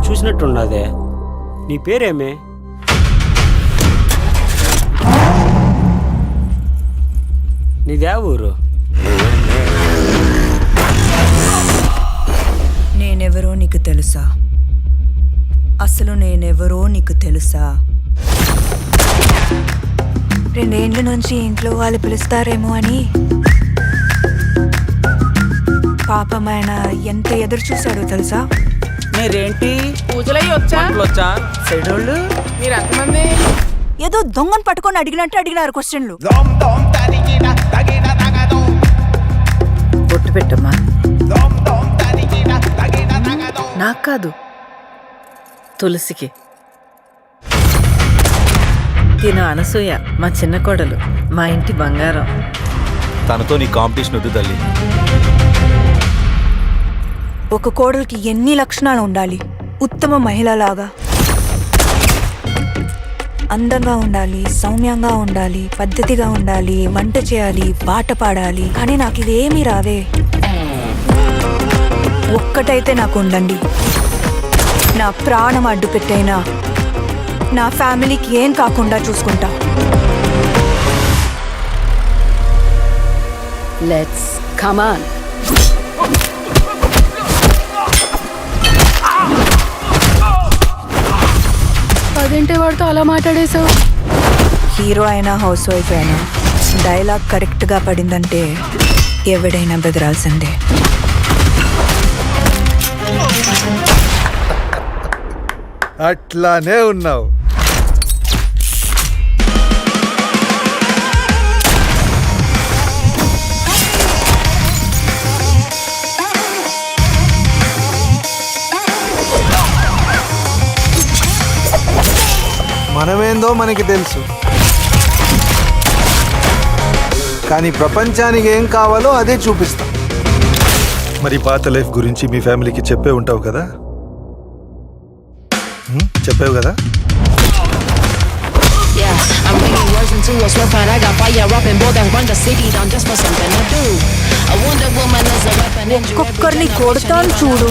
చూసినట్టున్నదే. నీ పేరేమే? నీదే ఊరు? నేనెవరో నీకు తెలుసా? అసలు నేనెవరో నీకు తెలుసా? 2 ఏండ్ల నుంచి ఇంట్లో వాళ్ళు పిలుస్తారేమో అని పాపమైన ఎంత ఎదురు చూశాడో తెలుసా? మీరేంటి పూజలయ్యి వచ్చా సెడోళ్ళు? మీరు ఎంతమంది? ఏదో దొంగను పట్టుకొని అడిగినట్టు అడిగినారు క్వశ్చన్లు. బొట్టు పెట్టమ్మా. నాకు కాదు, తులసికి. తిను అనసూయ, మా చిన్న కోడలు, మా ఇంటి బంగారం. తనతో నీ కాంపిటీషన్ వద్దు తల్లి. ఒక కోడలికి ఎన్ని లక్షణాలు ఉండాలి? ఉత్తమ మహిళలాగా అందంగా ఉండాలి, సౌమ్యంగా ఉండాలి, పద్ధతిగా ఉండాలి, వంట చేయాలి, పాట పాడాలి. కానీ నాకు ఇవేమీ రావే. ఒక్కటైతే నాకు ఉండండి, నా ప్రాణం అడ్డు పెట్టైనా నా ఫ్యామిలీకి ఏం కాకుండా చూసుకుంటా. Let's come on. అదేంటి వాడితో అలా మాట్లాడేశావు? హీరో అయినా హౌస్ వైఫ్ అయినా డైలాగ్ కరెక్ట్గా పడిందంటే ఎవడైనా బెదరాల్సిందే. అట్లానే ఉన్నావు. మనమేందో మనకి తెలుసు, కానీ ప్రపంచానికి ఏం కావాలో అదే చూపిస్తాం. మరి పాత లైఫ్ గురించి మీ ఫ్యామిలీకి చెప్పే ఉంటావు కదా? చెప్పావు కదా? ఒక్కొక్కరిని కొడతాను చూడు,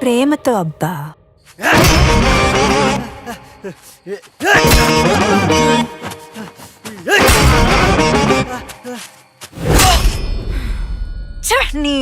ప్రేమతో. అబ్బా, ఛ, నీ